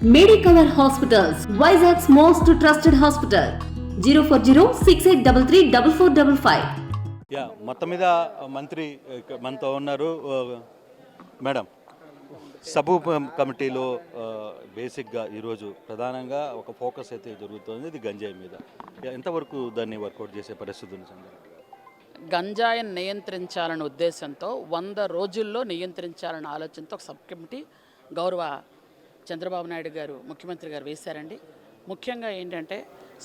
Medicover Hospitals, Vizag's most trusted hospital. 040-6833-4455. మొత్తం మీద మంత్రి మనతో ఉన్నారు. మేడం, సబ్ కమిటీలో బేసిక్గా ఈరోజు ప్రధానంగా ఒక ఫోకస్ అయితే జరుగుతుంది, ఇది గంజాయి మీద. ఎంతవరకు దాన్ని వర్కౌట్ చేసే పరిస్థితి ఉంది? గంజాయిని నియంత్రించాలనే ఉద్దేశంతో 100 రోజుల్లో నియంత్రించాలనే ఆలోచనతో ఒక సబ్ కమిటీ గౌరవ చంద్రబాబు నాయుడు గారు ముఖ్యమంత్రి గారు వేశారండి. ముఖ్యంగా ఏంటంటే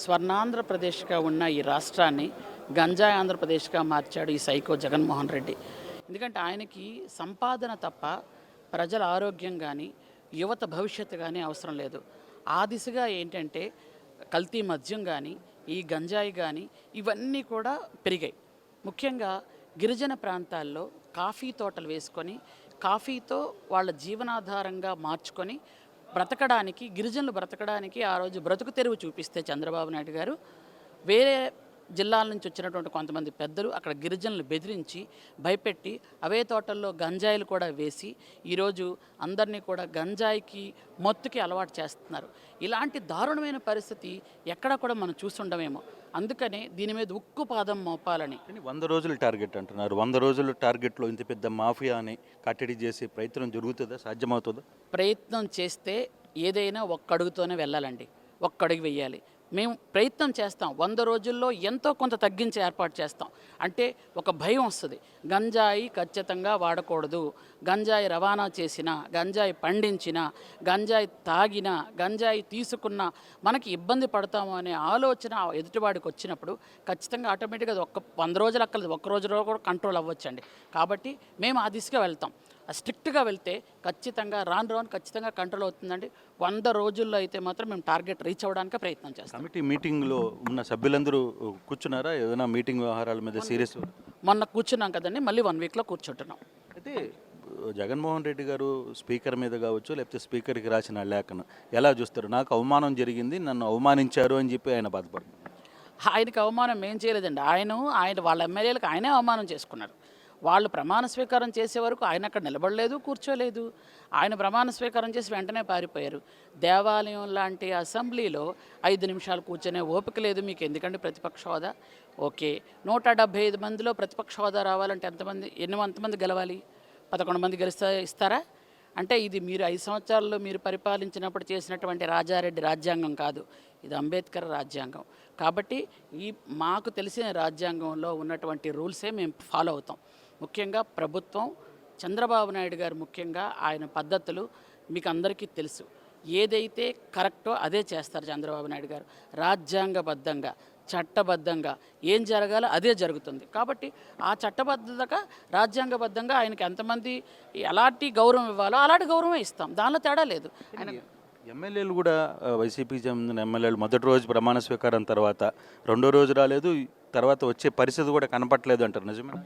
స్వర్ణాంధ్రప్రదేశ్గా ఉన్న ఈ రాష్ట్రాన్ని గంజాయి ఆంధ్రప్రదేశ్గా మార్చాడు ఈ సైకో జగన్మోహన్ రెడ్డి. ఎందుకంటే ఆయనకి సంపాదన తప్ప ప్రజల ఆరోగ్యం కానీ యువత భవిష్యత్తు కానీ అవసరం లేదు. ఆ దిశగా ఏంటంటే కల్తీ మద్యం కానీ ఈ గంజాయి కానీ ఇవన్నీ కూడా పెరిగాయి. ముఖ్యంగా గిరిజన ప్రాంతాల్లో కాఫీ తోటలు వేసుకొని కాఫీతో వాళ్ళ జీవనాధారంగా మార్చుకొని బ్రతకడానికి, గిరిజనులు బ్రతకడానికి ఆ రోజు బ్రతుకు తెరువు చూపిస్తే చంద్రబాబు నాయుడు గారు వేరే జిల్లాల నుంచి వచ్చినటువంటి కొంతమంది పెద్దలు అక్కడ గిరిజనులు బెదిరించి భయపెట్టి అవే తోటల్లో గంజాయిలు కూడా వేసి ఈరోజు అందరినీ కూడా గంజాయికి మత్తుకి అలవాటు చేస్తున్నారు. ఇలాంటి దారుణమైన పరిస్థితి ఎక్కడ కూడా మనం చూస్తుండమేమో. అందుకనే దీని మీద ఉక్కు పాదం మోపాలని 100 రోజుల టార్గెట్ అంటున్నారు. 100 రోజుల టార్గెట్లో ఇంత పెద్ద మాఫియాని కట్టడి చేసే ప్రయత్నం జరుగుతుందా? సాధ్యమవుతుందా? ప్రయత్నం చేస్తే ఏదైనా ఒక్క అడుగుతోనే వెళ్ళాలండి, ఒక్క అడుగు వెయ్యాలి. మేము ప్రయత్నం చేస్తాం, 100 రోజుల్లో ఎంతో కొంత తగ్గించే ఏర్పాటు చేస్తాం. అంటే ఒక భయం వస్తుంది, గంజాయి ఖచ్చితంగా వాడకూడదు, గంజాయి రవాణా చేసినా, గంజాయి పండించినా, గంజాయి తాగినా, గంజాయి తీసుకున్నా మనకి ఇబ్బంది పడతాము అనే ఆలోచన ఎదుటివాడికి వచ్చినప్పుడు ఖచ్చితంగా ఆటోమేటిక్గా అది 100 రోజులు అక్కర్లేదు, ఒక్క రోజులో కూడా కంట్రోల్ అవ్వచ్చండి. కాబట్టి మేము ఆ దిశగా వెళ్తాం. స్ట్రిక్ట్గా వెళ్తే ఖచ్చితంగా రాను ఖచ్చితంగా కంట్రోల్ అవుతుందండి. 100 రోజుల్లో అయితే మాత్రం మేము టార్గెట్ రీచ్ అవ్వడానికి ప్రయత్నం చేస్తాం. కమిటీ మీటింగ్లో ఉన్న సభ్యులందరూ కూర్చున్నారా? ఏదైనా మీటింగ్ వ్యవహారాల మీద సీరియస్? మొన్న కూర్చున్నాం కదండి, మళ్ళీ 1 వీక్లో కూర్చుంటున్నాం. అయితే జగన్మోహన్ రెడ్డి గారు స్పీకర్ మీద కావచ్చు, లేకపోతే స్పీకర్కి రాసిన లేఖను ఎలా చూస్తారు? నాకు అవమానం జరిగింది, నన్ను అవమానించారు అని చెప్పి ఆయన బాధపడుతున్నారు. ఆయనకి అవమానం ఏం చేయలేదండి. ఆయన వాళ్ళ ఎమ్మెల్యేలకు ఆయనే అవమానం చేసుకున్నారు. వాళ్ళు ప్రమాణ స్వీకారం చేసే వరకు ఆయన అక్కడ నిలబడలేదు, కూర్చోలేదు. ఆయన ప్రమాణ స్వీకారం చేసి వెంటనే పారిపోయారు. దేవాలయం లాంటి అసెంబ్లీలో 5 నిమిషాలు కూర్చొనే ఓపిక లేదు మీకు, ఎందుకంటే ప్రతిపక్ష హోదా. ఓకే, 175 మందిలో ప్రతిపక్ష హోదా రావాలంటే ఎంతమంది గెలవాలి? 11 మంది ఇస్తారా? అంటే ఇది మీరు 5 సంవత్సరాల్లో మీరు పరిపాలించినప్పుడు చేసినటువంటి రాజారెడ్డి రాజ్యాంగం కాదు, ఇది అంబేద్కర్ రాజ్యాంగం. కాబట్టి మాకు తెలిసిన రాజ్యాంగంలో ఉన్నటువంటి రూల్సే మేము ఫాలో అవుతాం. ముఖ్యంగా ప్రభుత్వం, చంద్రబాబు నాయుడు గారు ముఖ్యంగా ఆయన పద్ధతులు మీకు అందరికీ తెలుసు. ఏదైతే కరెక్టో అదే చేస్తారు చంద్రబాబు నాయుడు గారు. రాజ్యాంగబద్ధంగా, చట్టబద్ధంగా ఏం జరగాలో అదే జరుగుతుంది. కాబట్టి ఆ చట్టబద్ధతగా, రాజ్యాంగబద్ధంగా ఆయనకి ఎంతమంది ఎలాంటి గౌరవం ఇవ్వాలో అలాంటి గౌరవమే ఇస్తాం, దానిలో తేడా లేదు. ఆయన ఎమ్మెల్యేలు కూడా వైసీపీకి చెందిన ఎమ్మెల్యేలు మొదటి రోజు ప్రమాణ స్వీకారం తర్వాత 2వ రోజు రాలేదు, తర్వాత వచ్చే పరిస్థితి కూడా కనపట్లేదు అంటారు, నిజమేనా?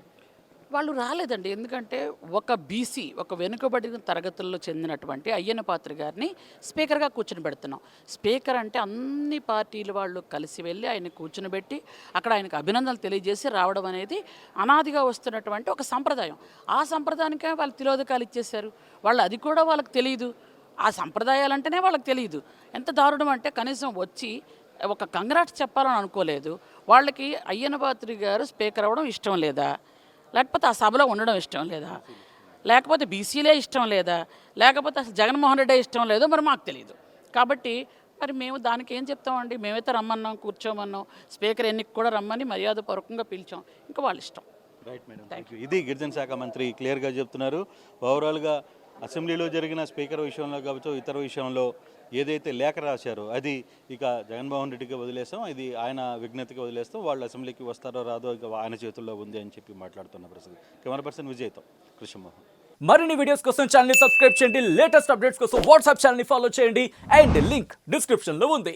వాళ్ళు రాలేదండి. ఎందుకంటే ఒక బీసీ, ఒక వెనుకబడిన తరగతుల్లో చెందినటువంటి అయ్యన్న పాత్ర గారిని స్పీకర్గా కూర్చుని పెడుతున్నాం. స్పీకర్ అంటే అన్ని పార్టీల వాళ్ళు కలిసి వెళ్ళి ఆయన కూర్చునిబెట్టి అక్కడ ఆయనకు అభినందనలు తెలియజేసి రావడం అనేది అనాదిగా వస్తున్నటువంటి ఒక సంప్రదాయం. ఆ సంప్రదాయానికే వాళ్ళు తిలోదకాలు ఇచ్చేశారు. వాళ్ళు అది కూడా వాళ్ళకి తెలియదు. ఆ సంప్రదాయాలంటేనే వాళ్ళకి తెలియదు. ఎంత దారుణం అంటే కనీసం వచ్చి ఒక కంగ్రాట్స్ చెప్పాలని అనుకోలేదు. వాళ్ళకి అయ్యన్న పాత్రి గారు స్పీకర్ అవ్వడం ఇష్టం లేదా, లేకపోతే ఆ సభలో ఉండడం ఇష్టం లేదా, లేకపోతే బీసీలే ఇష్టం లేదా, లేకపోతే అసలు జగన్మోహన్ రెడ్డి ఇష్టం లేదో మరి మాకు తెలియదు. కాబట్టి మరి మేము దానికి ఏం చెప్తామండి? మేమైతే రమ్మన్నాం, కూర్చోమన్నాం, స్పీకర్ ఎన్నిక కూడా రమ్మని మర్యాదపూర్వకంగా పిలిచాం, ఇంకా వాళ్ళ ఇష్టం. Right madam, thank you. ఇది గిరిజన శాఖ మంత్రి క్లియర్గా చెప్తున్నారు. ఓవరాల్గా అసెంబ్లీలో జరిగిన స్పీకర్ విషయంలో కావచ్చు, ఇతర విషయంలో ఏదైతే లేఖ రాశారో అది ఇక జగన్మోహన్ రెడ్డికి వదిలేస్తాం, ఇది ఆయన విజ్ఞతకి వదిలేస్తాం, వాళ్ళు అసెంబ్లీకి వస్తారో రాదో ఇక ఆయన చేతుల్లో ఉంది అని చెప్పి మాట్లాడుతున్న పరిస్థితి. కెమెరా పర్సన్ విజయ్తో కృష్ణమోహన్. మరిన్ని వీడియోస్ కోసం ఛానల్ ని సబ్స్క్రైబ్ చేయండి, లేటెస్ట్ అప్డేట్స్ కోసం వాట్సాప్ ఛానల్ ని ఫాలో చేయండి, అండ్ లింక్ డిస్క్రిప్షన్ లో ఉంది.